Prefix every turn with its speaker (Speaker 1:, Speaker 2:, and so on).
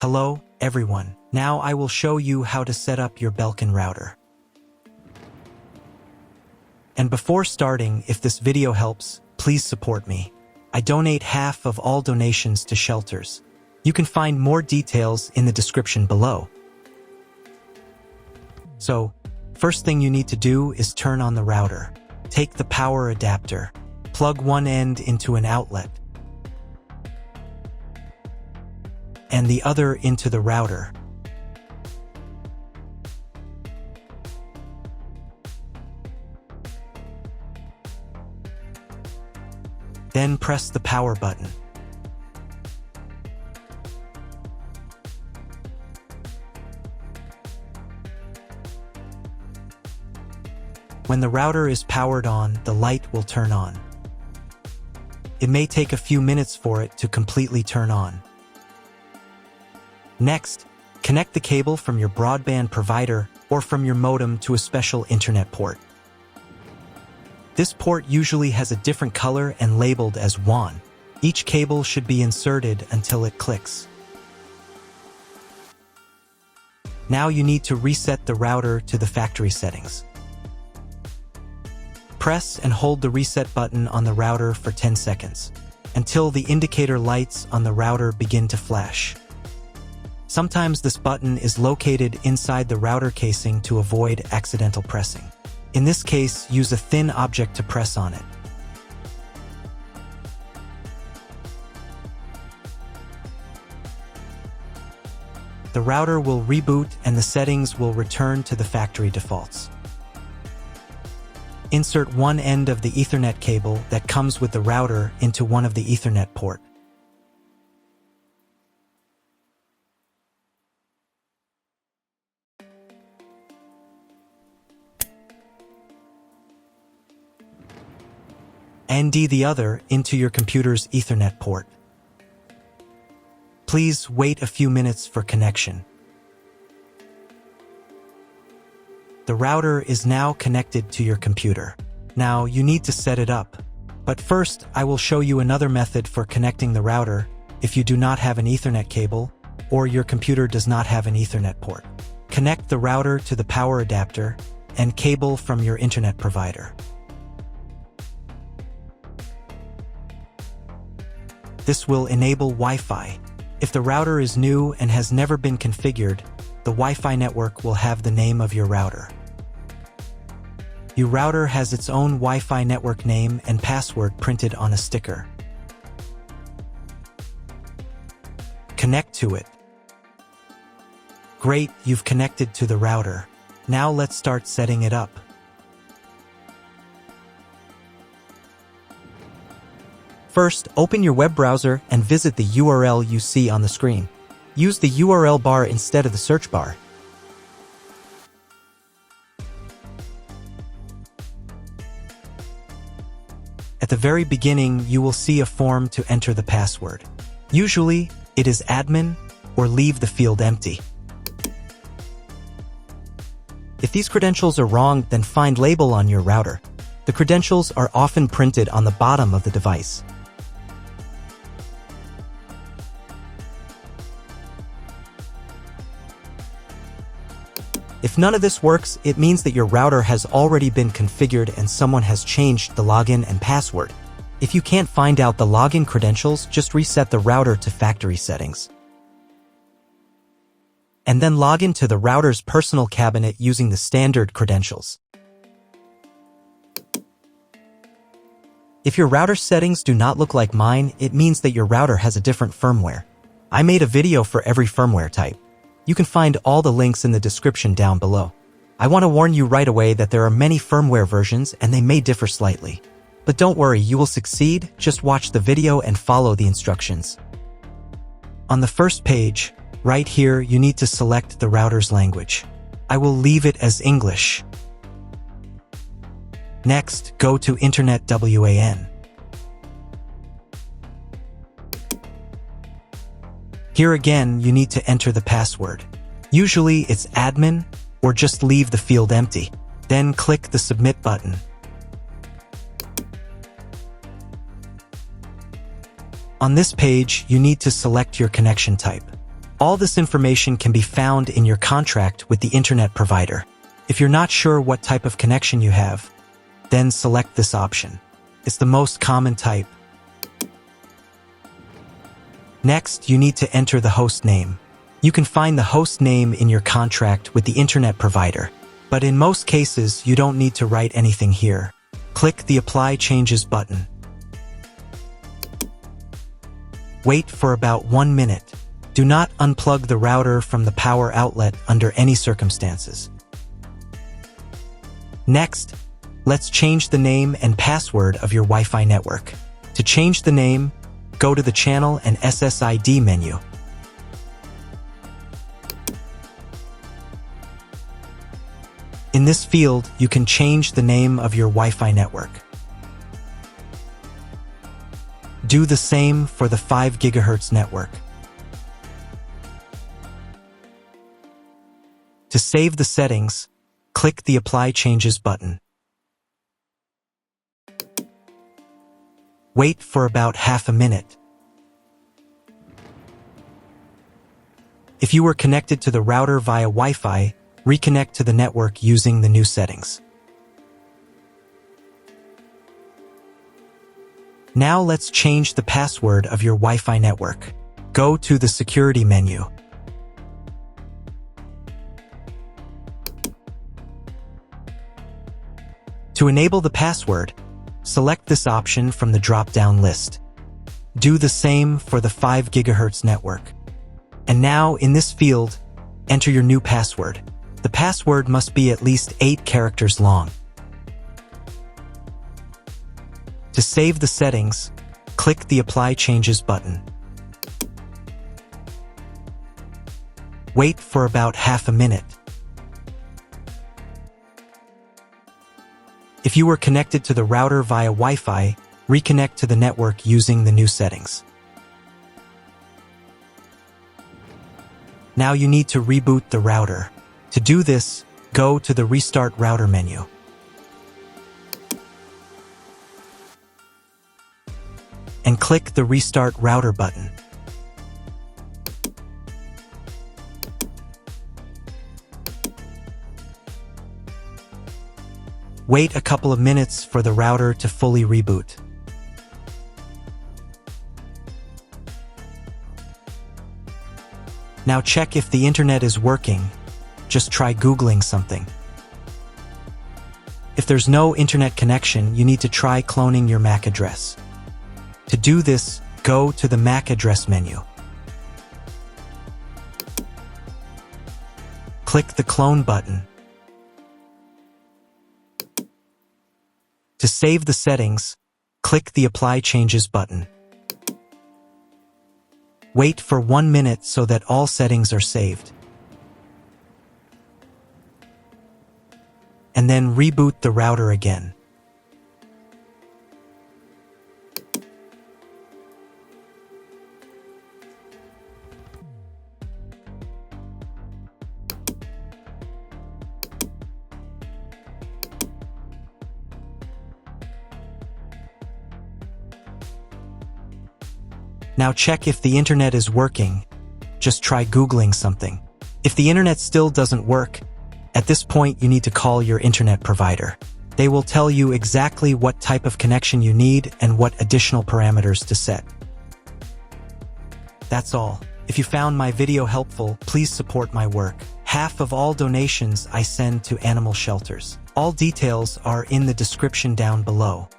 Speaker 1: Hello, everyone. Now I will show you how to set up your Belkin router. And before starting, if this video helps, please support me. I donate half of all donations to shelters. You can find more details in the description below. So, first thing you need to do is turn on the router. Take the power adapter. Plug one end into an outlet and the other into the router. Then press the power button. When the router is powered on, the light will turn on. It may take a few minutes for it to completely turn on. Next, connect the cable from your broadband provider or from your modem to a special internet port. This port usually has a different color and labeled as WAN. Each cable should be inserted until it clicks. Now you need to reset the router to the factory settings. Press and hold the reset button on the router for 10 seconds, until the indicator lights on the router begin to flash. Sometimes this button is located inside the router casing to avoid accidental pressing. In this case, use a thin object to press on it. The router will reboot and the settings will return to the factory defaults. Insert one end of the Ethernet cable that comes with the router into one of the Ethernet port. And the other into your computer's Ethernet port. Please wait a few minutes for connection. The router is now connected to your computer. Now you need to set it up. But first, I will show you another method for connecting the router if you do not have an Ethernet cable or your computer does not have an Ethernet port. Connect the router to the power adapter and cable from your internet provider. This will enable Wi-Fi. If the router is new and has never been configured, the Wi-Fi network will have the name of your router. Your router has its own Wi-Fi network name and password printed on a sticker. Connect to it. Great, you've connected to the router. Now let's start setting it up. First, open your web browser and visit the URL you see on the screen. Use the URL bar instead of the search bar. At the very beginning, you will see a form to enter the password. Usually, it is admin or leave the field empty. If these credentials are wrong, then find label on your router. The credentials are often printed on the bottom of the device. If none of this works, it means that your router has already been configured and someone has changed the login and password. If you can't find out the login credentials, just reset the router to factory settings. And then log into the router's personal cabinet using the standard credentials. If your router settings do not look like mine, it means that your router has a different firmware. I made a video for every firmware type. You can find all the links in the description down below. I want to warn you right away that there are many firmware versions and they may differ slightly. But don't worry, you will succeed. Just watch the video and follow the instructions. On the first page, right here, you need to select the router's language. I will leave it as English. Next, go to Internet WAN. Here again, you need to enter the password. Usually it's admin or just leave the field empty. Then click the submit button. On this page, you need to select your connection type. All this information can be found in your contract with the internet provider. If you're not sure what type of connection you have, then select this option. It's the most common type. Next, you need to enter the host name. You can find the host name in your contract with the internet provider, but in most cases, you don't need to write anything here. Click the Apply Changes button. Wait for about 1 minute. Do not unplug the router from the power outlet under any circumstances. Next, let's change the name and password of your Wi-Fi network. To change the name, go to the Channel and SSID menu. In this field, you can change the name of your Wi-Fi network. Do the same for the 5 GHz network. To save the settings, click the Apply Changes button. Wait for about half a minute. If you were connected to the router via Wi-Fi, reconnect to the network using the new settings. Now let's change the password of your Wi-Fi network. Go to the Security menu. To enable the password, select this option from the drop-down list. Do the same for the 5 GHz network. And now, in this field, enter your new password. The password must be at least 8 characters long. To save the settings, click the Apply Changes button. Wait for about half a minute. If you were connected to the router via Wi-Fi, reconnect to the network using the new settings. Now you need to reboot the router. To do this, go to the Restart Router menu. And click the Restart Router button. Wait a couple of minutes for the router to fully reboot. Now check if the internet is working. Just try Googling something. If there's no internet connection, you need to try cloning your MAC address. To do this, go to the MAC address menu. Click the Clone button. To save the settings, click the Apply Changes button. Wait for 1 minute so that all settings are saved. And then reboot the router again. Now check if the internet is working. Just try Googling something. If the internet still doesn't work, at this point you need to call your internet provider. They will tell you exactly what type of connection you need and what additional parameters to set. That's all. If you found my video helpful, please support my work. Half of all donations I send to animal shelters. All details are in the description down below.